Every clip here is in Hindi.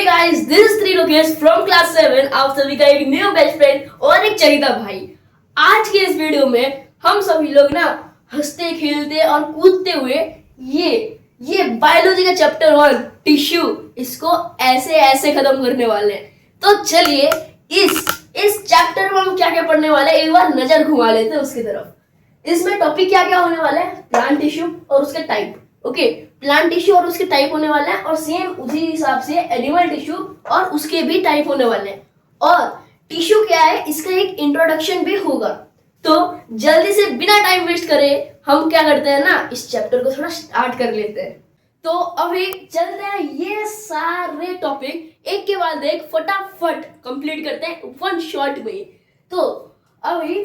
Hey guys, this is Trilokesh from class 7। आप सभी का एक न्यू बेस्ट फ्रेंड और एक चहिता भाई। आज के इस वीडियो में हम सभी लोग ना हंसते खेलते और कूदते हुए ये बायोलॉजी का चैप्टर 1 टिश्यू इसको ऐसे ऐसे खत्म करने वाले हैं। तो चलिए इस चैप्टर में हम क्या क्या पढ़ने वाले हैं एक बार नजर घुमा लेते हैं उसकी तरफ। इसमें टॉपिक क्या क्या होने वाला है, प्लांट टिश्यू और उसके टाइप। ओके, प्लांट टिश्यू और उसके टाइप होने वाले हैं और सेम उसी हिसाब से एनिमल टिश्यू और उसके भी टाइप होने वाले हैं। और टिश्यू क्या है इसका एक इंट्रोडक्शन भी होगा। तो जल्दी से बिना टाइम वेस्ट करे हम क्या करते हैं ना, इस चैप्टर को थोड़ा स्टार्ट कर लेते हैं। तो अभी चलते हैं, ये सारे टॉपिक एक के बाद एक फटाफट कंप्लीट करते हैं वन शॉट में। तो अभी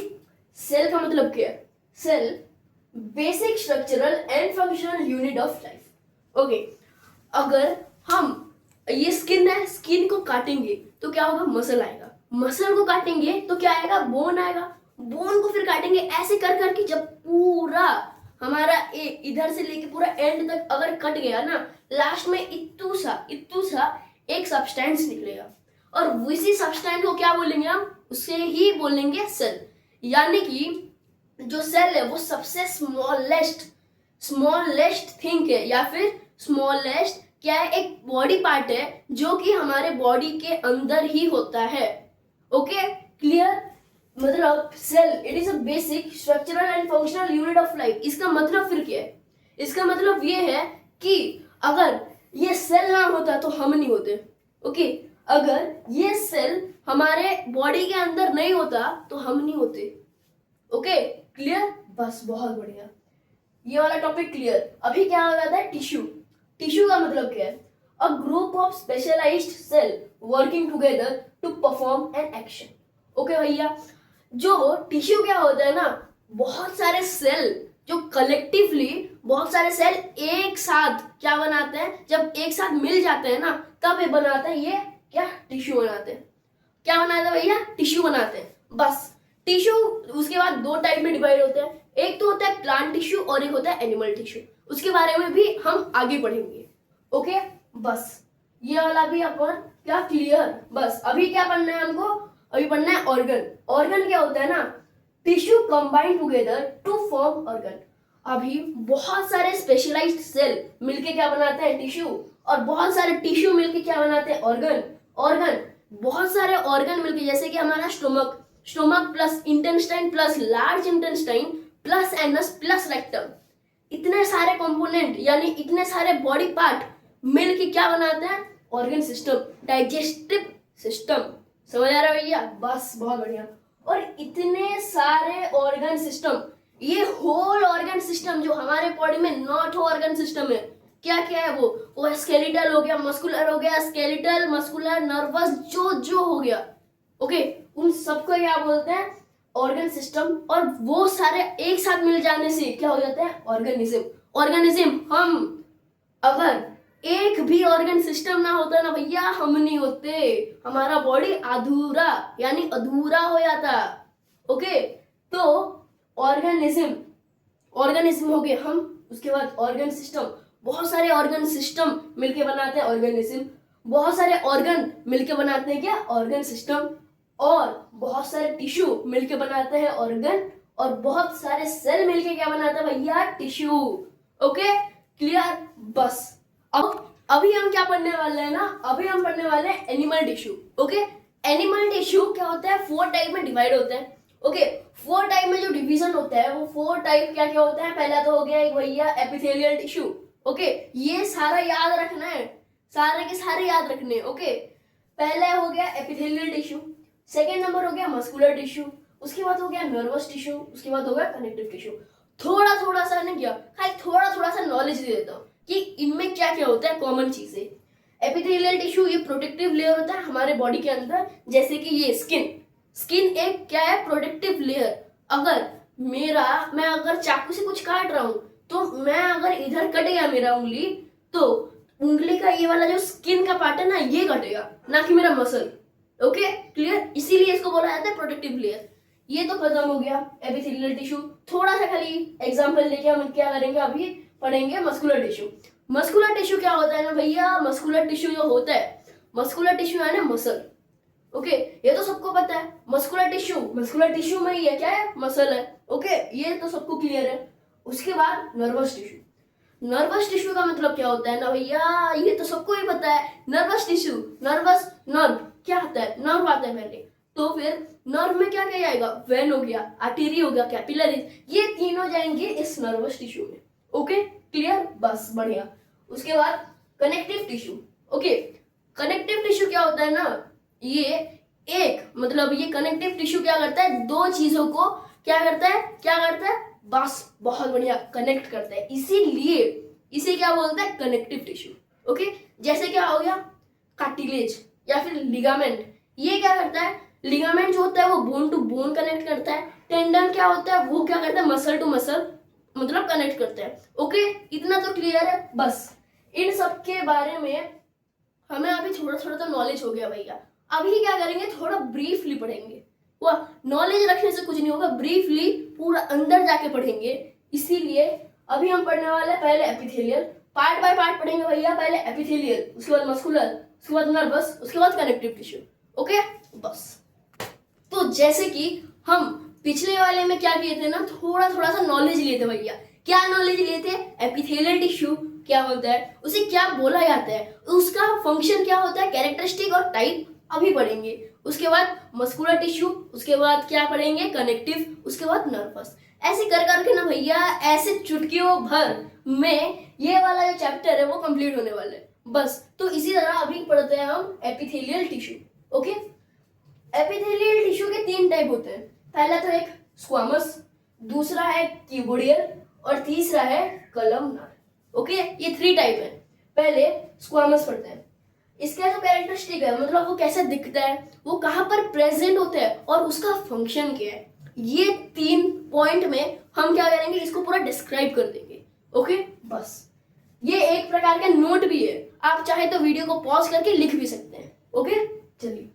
सेल का मतलब क्या है? Cell basic structural and functional unit of life. Okay, अगर हम ये स्किन है, स्किन को काटेंगे तो क्या होगा, मसल आएगा। मसल को काटेंगे तो क्या आएगा, बोन आएगा। बोन को फिर काटेंगे ऐसे कर करके जब पूरा हमारा इधर से लेके पूरा एंड तक अगर कट गया ना, लास्ट में इत्तू सा एक सब्सटेंस निकलेगा और उसी सब्सटेंस को क्या बोलेंगे हम, उसे ही बोलेंगे सेल। यानी कि जो सेल है वो सबसे स्मॉलेस्ट थिंग है या फिर स्मॉलेस्ट क्या है, एक बॉडी पार्ट है जो कि हमारे बॉडी के अंदर ही होता है। Okay, clear? मतलब cell it is a basic structural and functional unit of life. इसका मतलब फिर क्या है? इसका मतलब ये है कि अगर ये सेल ना होता तो हम नहीं होते। ओके, अगर ये सेल हमारे बॉडी के अंदर नहीं होता तो हम नहीं होते। Okay, clear? बस बहुत बढ़िया, ये वाला टॉपिक क्लियर। अभी क्या हो जाता है, टिश्यू। टिश्यू का मतलब क्या है? A group of specialized cell working together to perform an action. Okay भैया, जो टिश्यू क्या होता है ना, बहुत सारे सेल जो कलेक्टिवली बहुत सारे सेल एक साथ क्या बनाते हैं, जब एक साथ मिल जाते हैं ना तब ये बनाते हैं, ये क्या टिश्यू बनाते हैं। क्या बनाते हैं भैया? टिश्यू बनाते हैं। बस टिश्यू उसके बाद दो टाइप में डिवाइड होते हैं, एक तो होता है प्लांट टिश्यू और एक होता है एनिमल टिश्यू। उसके बारे में भी हम आगे पढ़ेंगे। ओके, बस ये वाला भी अपन क्या क्लियर। बस अभी क्या पढ़ना है हमको, अभी पढ़ना है ऑर्गन। ऑर्गन क्या होता है ना, tissue combine together to form organ. अभी बहुत सारे स्पेशलाइज्ड सेल मिलके क्या बनाते हैं, टिश्यू। और बहुत सारे टिश्यू मिलके क्या बनाते हैं, ऑर्गन। ऑर्गन बहुत सारे ऑर्गन मिलके, जैसे कि हमारा stomach plus intestine plus large intestine plus anus plus rectum, इतने सारे कंपोनेंट यानी इतने सारे बॉडी पार्ट मिलके क्या बनाते हैं, ऑर्गन सिस्टम, डाइजेस्टिव सिस्टम। समझ आ रहा है भैया? बस बहुत बढ़िया। और इतने सारे ऑर्गन सिस्टम, ये होल ऑर्गन सिस्टम जो हमारे बॉडी में 9 ऑर्गन सिस्टम है, क्या क्या है वो स्केलेटल हो गया, मस्कुलर हो गया, स्केलेटल मस्कुलर नर्वस जो हो गया। ओके, उन सबको क्या बोलते हैं, ऑर्गन सिस्टम। और वो सारे एक साथ मिल जाने से क्या हो जाता है, ऑर्गेनिज्म। ऑर्गेनिज्म, हम अगर एक भी ऑर्गन सिस्टम ना होता ना भैया, हम नहीं होते, हमारा बॉडी अधूरा यानी अधूरा हो जाता। ओके, तो ऑर्गेनिज्म हो गए हम, उसके बाद ऑर्गन सिस्टम, बहुत सारे ऑर्गन सिस्टम मिलके बनाते हैं ऑर्गेनिज्म। बहुत सारे ऑर्गन मिलके बनाते हैं क्या, ऑर्गन सिस्टम। और बहुत सारे टिश्यू मिलके बनाते हैं ऑर्गन। और बहुत सारे सेल मिलके क्या बनाता है भैया, टिश्यू। Okay, clear? बस अब अभी हम क्या पढ़ने वाले हैं ना, अभी हम पढ़ने वाले हैं animal tissue. Okay, animal tissue क्या होता है, 4 टाइप में डिवाइड होता है। ओके, 4 टाइप में जो डिवीजन होता है वो 4 टाइप क्या क्या होता है। पहला तो हो गया एक भैया एपिथेलियल टिश्यू। ओके, ये सारा याद रखना है, सारे के सारे याद रखने। ओके, पहला हो गया एपिथेलियल टिश्यू, सेकेंड नंबर हो गया मस्कुलर टिश्यू, उसके बाद हो गया नर्वस टिश्यू, उसके बाद हो गया कनेक्टिव टिश्यू। थोड़ा सा नहीं किया, खाली थोड़ा सा नॉलेज दे देता हूँ कि इनमें क्या क्या होता है, कॉमन चीजें। एपिथेलियल टिश्यू ये प्रोटेक्टिव लेयर होता है हमारे बॉडी के अंदर, जैसे कि ये स्किन एक क्या है, प्रोटेक्टिव लेयर। अगर मैं अगर चाकू से कुछ काट रहा हूँ तो मैं अगर इधर कट गया मेरा उंगली, तो उंगली का ये वाला जो स्किन का पार्ट है ना, ये कटेगा, ना कि मेरा मसल। Okay, clear? इसीलिए इसको बोला जाता है प्रोटेक्टिव लेयर। ये तो खत्म हो गया एपिथेलियल टिश्यू। थोड़ा सा खाली एग्जांपल लेके हम क्या करेंगे, अभी पढ़ेंगे मस्कुलर टिश्यू। मस्कुलर टिश्यू क्या होता है ना भैया, मस्कुलर टिश्यू जो होता है, मस्कुलर टिश्यू यानी मसल। ओके, ये तो सबको पता है। मस्कुलर टिश्यू में ये क्या है, मसल है। ओके, ये तो सबको क्लियर है। उसके बाद नर्वस टिश्यू का मतलब क्या होता है ना भैया, ये तो सबको ही पता है। नर्वस टिश्यू, नर्व क्या आता है, नर्व आता है पहले। तो फिर नर्व में क्या क्या जाएगा, वेन हो गया, आर्टरी हो गया, कैपिलरीज, ये तीनों जाएंगे इस नर्वस टिश्यू में। ओके क्लियर, बस बढ़िया। उसके बाद connective tissue. Okay, connective tissue क्या होता है ना, ये एक मतलब ये कनेक्टिव टिश्यू क्या करता है, दो चीजों को क्या करता है, बस बहुत बढ़िया कनेक्ट करता है, इसीलिए इसे क्या बोलते हैं, कनेक्टिव टिश्यू। ओके, जैसे क्या हो गया, कार्टिलेज या फिर लिगामेंट, ये क्या करता है, लिगामेंट जो होता है वो बोन टू बोन कनेक्ट करता है। टेंडन क्या होता है, वो क्या करता है, मसल टू मसल मतलब कनेक्ट करते हैं। ओके, इतना तो क्लियर है। बस इन सब के बारे में हमें अभी थोड़ा थोड़ा तो नॉलेज हो गया भैया। अभी क्या करेंगे, थोड़ा ब्रीफली पढ़ेंगे। वह नॉलेज रखने से कुछ नहीं होगा, ब्रीफली पूरा अंदर जाके पढ़ेंगे। इसीलिए अभी हम पढ़ने वाले हैं पहले एपिथेलियल, पार्ट बाय पार्ट पढ़ेंगे भैया। पहले एपिथेलियल, उसके बाद मस्कुलर, उसके बाद नर्वस, उसके बाद कनेक्टिव टिश्यू। ओके बस। तो जैसे कि हम पिछले वाले में क्या किए थे ना, थोड़ा थोड़ा सा नॉलेज लिए थे भैया। क्या नॉलेज लिए थे, एपिथेलियल टिश्यू क्या होता है, उसे क्या बोला जाता है, उसका फंक्शन क्या होता है, कैरेक्टरिस्टिक और टाइप अभी पढ़ेंगे। उसके बाद मस्कुलर टिश्यू, उसके बाद क्या पढ़ेंगे, कनेक्टिव, उसके बाद नर्वस। ऐसे कर करके ना भैया, ऐसे चुटकियों भर में ये वाला जो चैप्टर है वो कंप्लीट होने वाला है। बस तो इसी तरह अभी पढ़ते हैं हम epithelial tissue. Okay, epithelial tissue के 3 टाइप होते हैं। पहला तो एक स्क्वामस, दूसरा है क्यूबोडियल और तीसरा है कलमनार। ओके, ये 3 टाइप है। पहले स्क्वामस पढ़ते हैं। इसका जो कैरेक्टरिस्टिक है, मतलब वो कैसे दिखता है, वो कहाँ पर प्रेजेंट होता है और उसका फंक्शन क्या है, ये 3 पॉइंट में हम क्या करेंगे, इसको पूरा डिस्क्राइब कर देंगे। ओके बस, ये एक प्रकार का नोट भी है, आप चाहे तो वीडियो को पॉज करके लिख भी सकते हैं। ओके चलिए,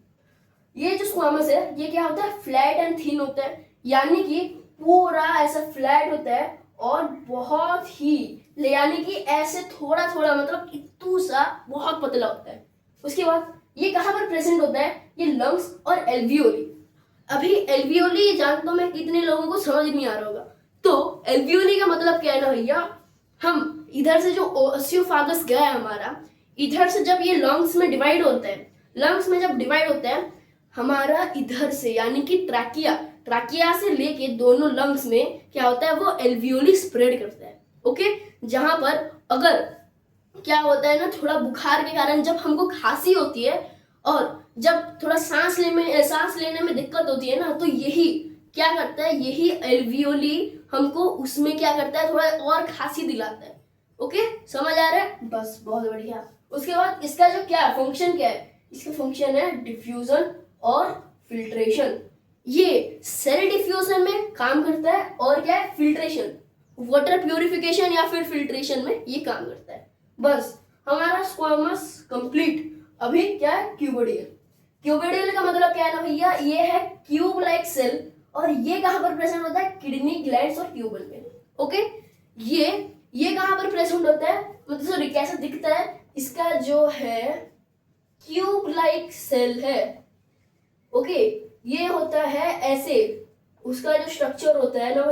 ये जो स्क्वामस है ये क्या होता है, फ्लैट एंड थिन होता है, यानी कि पूरा ऐसा फ्लैट होता है और बहुत ही, यानी कि ऐसे थोड़ा थोड़ा मतलब इतू सा बहुत पतला होता है। उसके बाद ये कहाँ पर प्रेजेंट होता है, ये लंग्स और एल्वियोली। अभी एल्वियोली जानता मैं कितने लोगों को समझ नहीं आ रहा होगा। तो एल्वियोली का मतलब क्या है ना भैया, हम इधर से जो ओसियोफागस गया है हमारा, इधर से जब ये लंग्स में डिवाइड होता है, लंग्स में जब डिवाइड होता है हमारा इधर से, यानी कि ट्रैकिया से लेके दोनों लंग्स में क्या होता है, वो एल्वियोली स्प्रेड करता है। ओके, जहां पर अगर क्या होता है ना, थोड़ा बुखार के कारण जब हमको खांसी होती है और जब थोड़ा सांस लेने में दिक्कत होती है ना, तो यही क्या करता है, यही एल्वियोली हमको उसमें क्या करता है, थोड़ा और खांसी दिलाता है। ओके समझ आ रहा है, बस बहुत बढ़िया। उसके बाद इसका जो क्या फंक्शन क्या है, इसका फंक्शन है डिफ्यूजन और फिल्ट्रेशन। ये सेल डिफ्यूजन में काम करता है और क्या है, फिल्ट्रेशन, वाटर प्यूरिफिकेशन या फिर फिल्ट्रेशन में ये काम करता है। बस हमारा स्क्वामस कंप्लीट। अभी क्या है, क्यूबोडियल। क्यूबोडियल का मतलब क्या है ना भैया, ये है क्यूब लाइक सेल और ये कहां पर प्रेजेंट होता है, किडनी, ग्लैंड्स और ट्यूबल में। ओके, ये कहां पर प्रेजेंट होता है, मतलब सॉरी कैसा दिखता है, इसका जो है क्यूब लाइक सेल है। ओके, ये होता है ऐसे, उसका जो स्ट्रक्चर होता है ना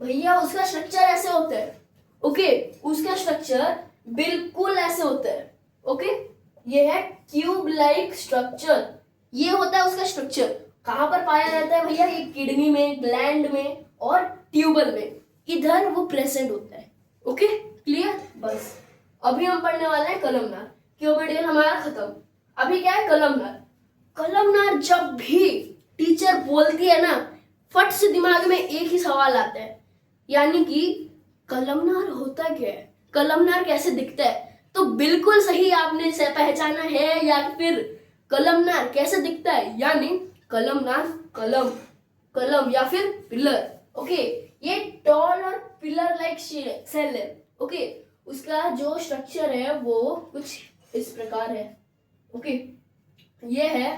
भैया उसका स्ट्रक्चर ऐसे होता है। ओके, उसका स्ट्रक्चर बिल्कुल ऐसे होता है। ओके, ये है क्यूब लाइक स्ट्रक्चर, ये होता है उसका स्ट्रक्चर। कहां पर पाया जाता है भैया, ये किडनी में, ग्लैंड में और ट्यूबल में, इधर वो प्रेजेंट होता है। ओके क्लियर, बस अभी हम पढ़ने वाले हैं कलमनार। क्यूबोडियल हमारा खत्म, अभी क्या है, कलमनार। कलमनार जब भी टीचर बोलती है ना, फट से दिमाग में एक ही सवाल आता है, यानी कि कलमनार होता क्या है, कलमनार कैसे दिखता है। तो बिल्कुल सही आपने से पहचाना है, या फिर कलमनार कैसे दिखता है, यानी कलमनार कलम या फिर पिलर। ओके, ये टॉल और पिलर लाइक सेल है। ओके, उसका जो स्ट्रक्चर है वो कुछ इस प्रकार है। ओके, ये है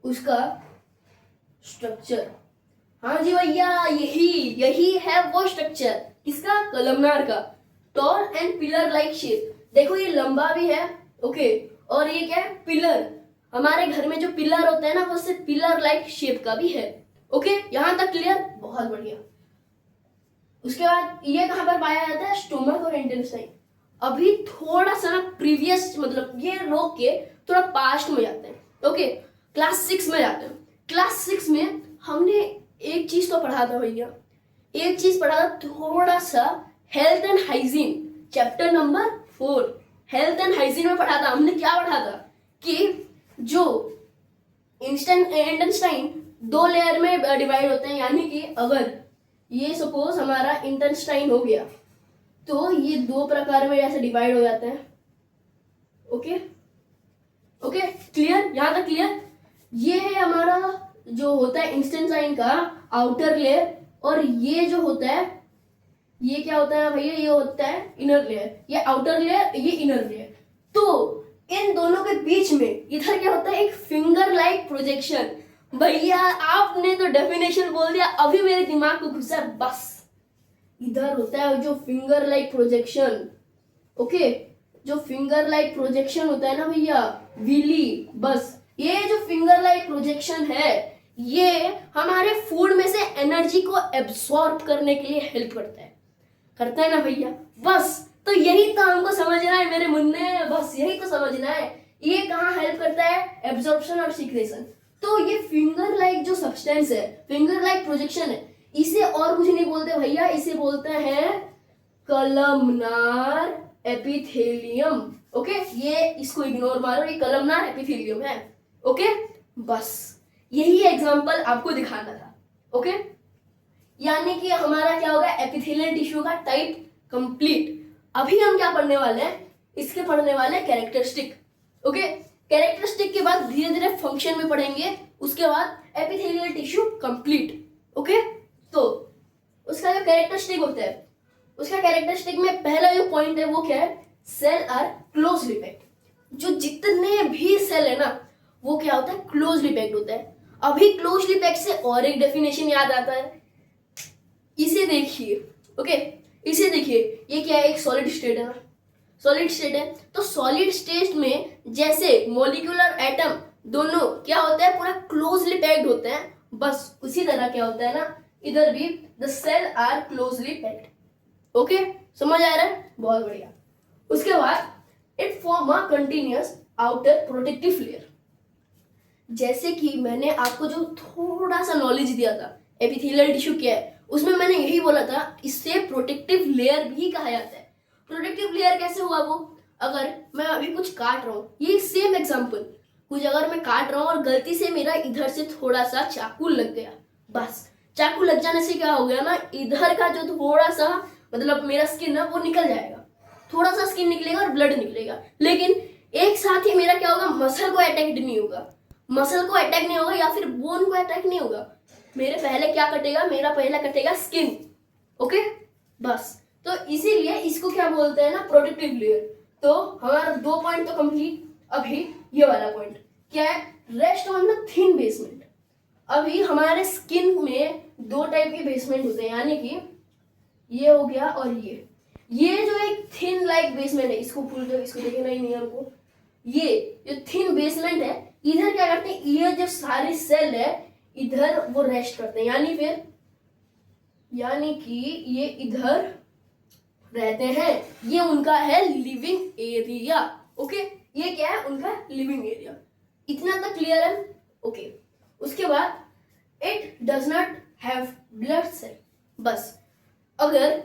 उसका स्ट्रक्चर। हाँ जी भैया, यही है वो स्ट्रक्चर, किसका, कलमनार का। Tall and pillar like shape. देखो ये लंबा भी है, ओके, और ये क्या है, पिलर। हमारे घर में जो पिलर होता है ना वो सिर्फ पिलर लाइक शेप का भी है। ओके, यहां तक क्लियर? बहुत बढ़िया। उसके बाद ये कहां पर पाया जाता है, स्टोमक और इंटेस्टाइन। अभी थोड़ा सा प्रीवियस मतलब ये रोक के थोड़ा पास्ट में जाते हैं। ओके, क्लास 6 में जाते हैं। क्लास 6 में हमने एक चीज तो पढ़ा था भैया, एक चीज पढ़ा था थोड़ा सा, health and hygiene, chapter number 4 health and hygiene में पढ़ा था। हमने क्या पढ़ा था कि जो इंटेस्टाइन 2 लेयर में डिवाइड होते हैं, यानी कि अगर ये सपोज हमारा इंटेस्टाइन हो गया तो ये 2 प्रकार में ऐसे डिवाइड हो जाते हैं। Okay okay, clear? यहां तक क्लियर? ये है हमारा जो होता है इंटेस्टाइन का आउटर लेयर, और ये जो होता है ये क्या होता है भैया, ये होता है इनर लेयर। ये आउटर लेयर, ये इनर लेयर। तो इन दोनों के बीच में इधर क्या होता है, एक फिंगर लाइक प्रोजेक्शन। भैया आपने तो डेफिनेशन बोल दिया, अभी मेरे दिमाग को घुसा। बस इधर होता है जो फिंगर लाइक प्रोजेक्शन। ओके, जो फिंगर लाइक प्रोजेक्शन होता है ना भैया, विली, बस ये जो फिंगर लाइक प्रोजेक्शन है ये हमारे फूड में से एनर्जी को एब्सॉर्ब करने के लिए हेल्प करता है ना भैया। बस तो यही तो हमको समझना है मेरे मुन्ने, बस यही तो समझना है। ये कहाँ हेल्प करता है, एब्जॉर्प्शन और सीक्रेशन। तो ये फिंगर लाइक जो सब्सटेंस है, फिंगर लाइक प्रोजेक्शन है, इसे और कुछ नहीं बोलते भैया, इसे बोलते हैं कलमनार एपिथेलियम। ओके, ये इसको इग्नोर मारो, ये कलमनार एपिथेलियम है। ओके, बस यही एग्जांपल आपको दिखाना था। ओके, यानी कि हमारा क्या होगा, एपिथेलियल टिश्यू का टाइप कंप्लीट। अभी हम क्या पढ़ने वाले हैं, इसके पढ़ने वाले हैं कैरेक्टरिस्टिक। ओके, कैरेक्टरिस्टिक के बाद धीरे धीरे फंक्शन में पढ़ेंगे, उसके बाद एपिथेलियल टिश्यू कंप्लीट। ओके, तो उसका जो कैरेक्टरिस्टिक होता है, उसका कैरेक्टरिस्टिक में पहला जो पॉइंट है वो क्या है, सेल आर क्लोजली पैक्ड। जो जितने भी सेल है ना वो क्या होता है, क्लोजली पैक्ड होता है। अभी क्लोजली पैक्ड से और एक डेफिनेशन याद आता है, इसे देखिए। ओके, इसे देखिए, ये क्या है, एक सॉलिड स्टेट है ना, सॉलिड स्टेट है। तो सॉलिड स्टेट में जैसे मॉलिक्यूलर एटम दोनों क्या होता है, पूरा क्लोजली पैक्ड होते हैं, बस उसी तरह क्या होता है ना इधर भी, the cell are closely packed. Okay, समझ आ रहा है? बहुत बढ़िया। उसके बाद it form a continuous outer protective layer. जैसे कि मैंने आपको जो थोड़ा सा नॉलेज दिया था एपिथेलियल टिश्यू क्या है, उसमें मैंने यही बोला था इससे प्रोटेक्टिव लेयर भी कहा जाता है। प्रोटेक्टिव लेयर कैसे हुआ वो, अगर मैं अभी कुछ काट रहा हूँ, ये सेम एग्जांपल, कुछ अगर मैं काट रहा हूँ और गलती से मेरा इधर से थोड़ा सा चाकू लग गया, बस चाकू लग जाने से क्या हो गया ना, इधर का जो थोड़ा सा मतलब मेरा स्किन है वो निकल जाएगा, थोड़ा सा स्किन निकलेगा और ब्लड निकलेगा, लेकिन एक साथ ही मेरा क्या होगा, मसल को अटैक नहीं होगा, मसल को अटैक नहीं होगा या फिर बोन को अटैक नहीं होगा। मेरे पहले क्या कटेगा, मेरा पहला कटेगा स्किन। ओके, बस तो इसीलिए इसको क्या बोलते हैं ना, प्रोटेक्टिव लेयर। तो हमारा 2 पॉइंट तो कंप्लीट। अभी ये वाला पॉइंट क्या है, rest on the thin basement. अभी हमारे स्किन में 2 टाइप के बेसमेंट होते हैं, यानी कि ये हो गया और ये जो एक थिन लाइक बेसमेंट है, इसको भूल दो, इसको देखना ही नहीं हमको। ये जो थिन बेसमेंट है, इधर क्या करते हैं, ये जो सारी सेल है इधर वो रेस्ट करते हैं, यानी कि ये इधर रहते हैं, ये उनका है लिविंग एरिया। ओके, ये क्या है, उनका लिविंग एरिया। इतना तक क्लियर है? ओके, उसके बाद it does not have blood cell. बस अगर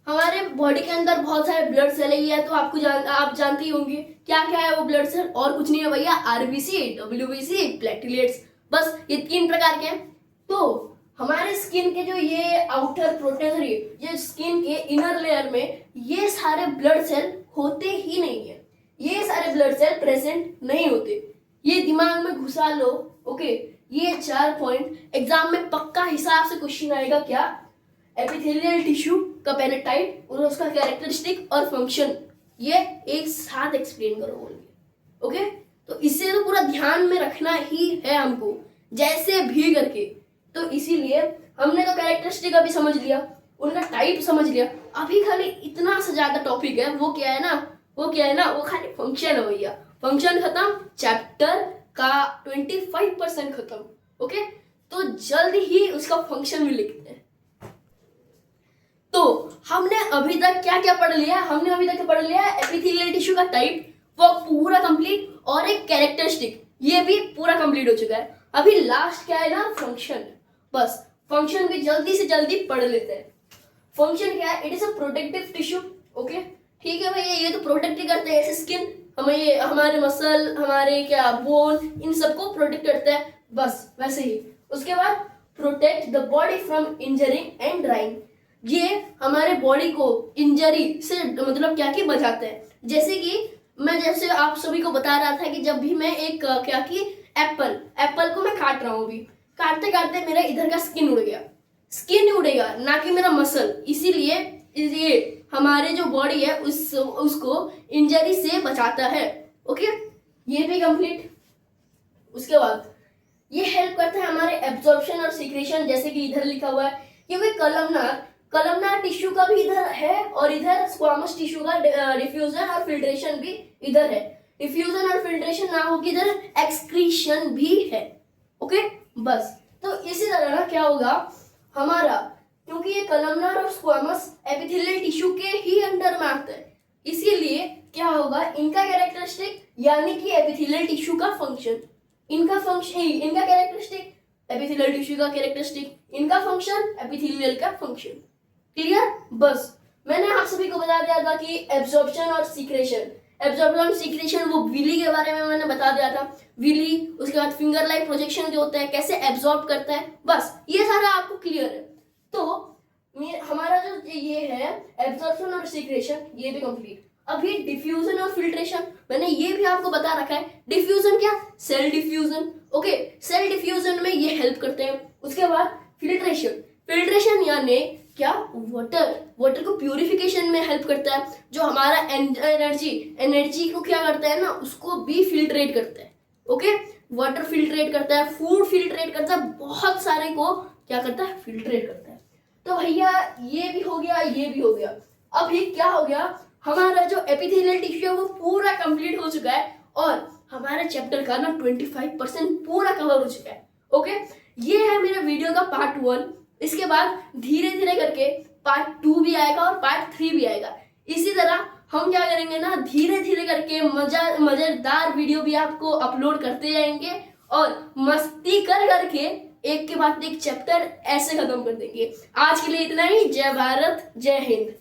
हमारे बॉडी के अंदर बहुत सारे ब्लड सेल है, ये तो आप जानते ही होंगे क्या क्या है वो ब्लड सेल, और कुछ नहीं है भैया, आरबीसी, डब्ल्यूबीसी, प्लेटलेट्स, बस ये 3 प्रकार के हैं। तो हमारे स्किन के जो ये आउटर प्रोटेक्टरी, ये स्किन के इनर लेयर में ये सारे ब्लड सेल होते ही नहीं है, ये सारे ब्लड सेल प्रेजेंट नहीं होते, ये दिमाग में घुसा लो। ओके, ये 4 पॉइंट एग्जाम में पक्का हिसाब से क्वेश्चन आएगा, क्या, एपिथेलियल टिश्यू का पेनोटाइप और उसका कैरेक्टरिस्टिक और फंक्शन, ये एक साथ एक्सप्लेन करो बोलिए। ओके, तो इसे तो पूरा ध्यान में रखना ही है हमको, जैसे भी करके। तो इसीलिए हमने तो कैरेक्टरिस्टिक अभी समझ लिया, उनका टाइप समझ लिया, अभी खाली इतना सा ज्यादा टॉपिक है, वो क्या है ना, वो खाली फंक्शन है भैया, फंक्शन खत्म, चैप्टर का 25% खत्म। ओके, तो जल्द ही उसका फंक्शन भी लिखते हैं। तो हमने अभी तक क्या क्या पढ़ लिया? हमने अभी तक पढ़ लिया एपिथेलियल टिश्यू का टाइप, वो पूरा कंप्लीट, और एक कैरेक्टरिस्टिक, ये भी पूरा कंप्लीट हो चुका है। अभी लास्ट क्या है ना, फंक्शन। बस फंक्शन भी जल्दी से जल्दी पढ़ लेते हैं। फंक्शन क्या है? It is a protective tissue. Okay, ठीक है भाई, ये तो प्रोटेक्ट ही करते हैं, ऐसे स्किन हमें, ये हमारे मसल, हमारे क्या बोन, इन सबको प्रोटेक्ट करता है, बस वैसे ही। उसके बाद protect the body from injuring and drawing, ये हमारे बॉडी को इंजरी से मतलब क्या की बचाते हैं। जैसे कि मैं जैसे आप सभी को बता रहा था कि जब भी मैं एक क्या की एप्पल को मैं काट रहा हूँ, अभी काटते काटते मेरा इधर का स्किन उड़ गया, स्किन उड़ेगा ना कि मेरा मसल, इसीलिए ये हमारे जो बॉडी है उसको इंजरी से बचाता है। ओके, ये भी कंप्लीट। उसके बाद ये हेल्प करता है हमारे एब्जॉर्प्शन और सिक्रेशन, जैसे कि इधर लिखा हुआ है, क्योंकि कलमनार टिश्यू का भी इधर है, और इधर स्क्वामस टिश्यू का डिफ्यूजन और फिल्ट्रेशन भी इधर है। डिफ्यूजन और फिल्ट्रेशन ना हो कि इधर एक्सक्रीशन भी है। ओके, बस तो इसी तरह ना क्या होगा हमारा, क्योंकि ये कलमनार और स्क्वामस एपिथेलियल टिश्यू के ही अंडर में आता है, इसीलिए क्या होगा, इनका कैरेक्टरिस्टिक यानी कि एपिथेलियल टिश्यू का फंक्शन, इनका कैरेक्टरिस्टिक एपिथेलियल टिश्यू का कैरेक्टरिस्टिक, इनका फंक्शन एपिथेलियल का फंक्शन। क्लियर? बस मैंने आप सभी को बता दिया था कि एब्जॉर्प्शन और सीक्रेशन, वो विली के बारे में मैंने बता दिया था, विली, उसके बाद फिंगर लाइक प्रोजेक्शन जो होता है, कैसे एब्जॉर्ब करता है, बस ये सारा आपको क्लियर है। तो हमारा जो ये है एब्जॉर्प्शन और सीक्रेशन, ये भी कंप्लीट। अभी डिफ्यूजन और फिल्ट्रेशन मैंने ये भी आपको बता रखा है। डिफ्यूजन क्या? Cell diffusion. Okay, cell diffusion में ये हेल्प करते हैं। उसके बाद फिल्ट्रेशन यानी क्या, वाटर को प्यूरिफिकेशन में हेल्प करता है, जो हमारा एनर्जी को क्या करता है ना, उसको भी फिल्ट्रेट करता है। ओके, वाटर फिल्ट्रेट करता है, फूड फिल्ट्रेट करता है, बहुत सारे को क्या करता है, फिल्ट्रेट करता है। तो भैया ये भी हो गया, ये भी हो गया। अभी क्या हो गया, हमारा जो एपिथेलियल टिश्यू है वो पूरा कंप्लीट हो चुका है, और हमारे चैप्टर का ना 25% पूरा कवर हो चुका है। ओके, ये है मेरे वीडियो का पार्ट 1। इसके बाद धीरे धीरे करके पार्ट 2 भी आएगा और पार्ट 3 भी आएगा। इसी तरह हम क्या करेंगे ना, धीरे धीरे करके मजेदार वीडियो भी आपको अपलोड करते जाएंगे, और मस्ती कर करके एक के बाद एक चैप्टर ऐसे खत्म कर देंगे। आज के लिए इतना ही। जय भारत, जय हिंद।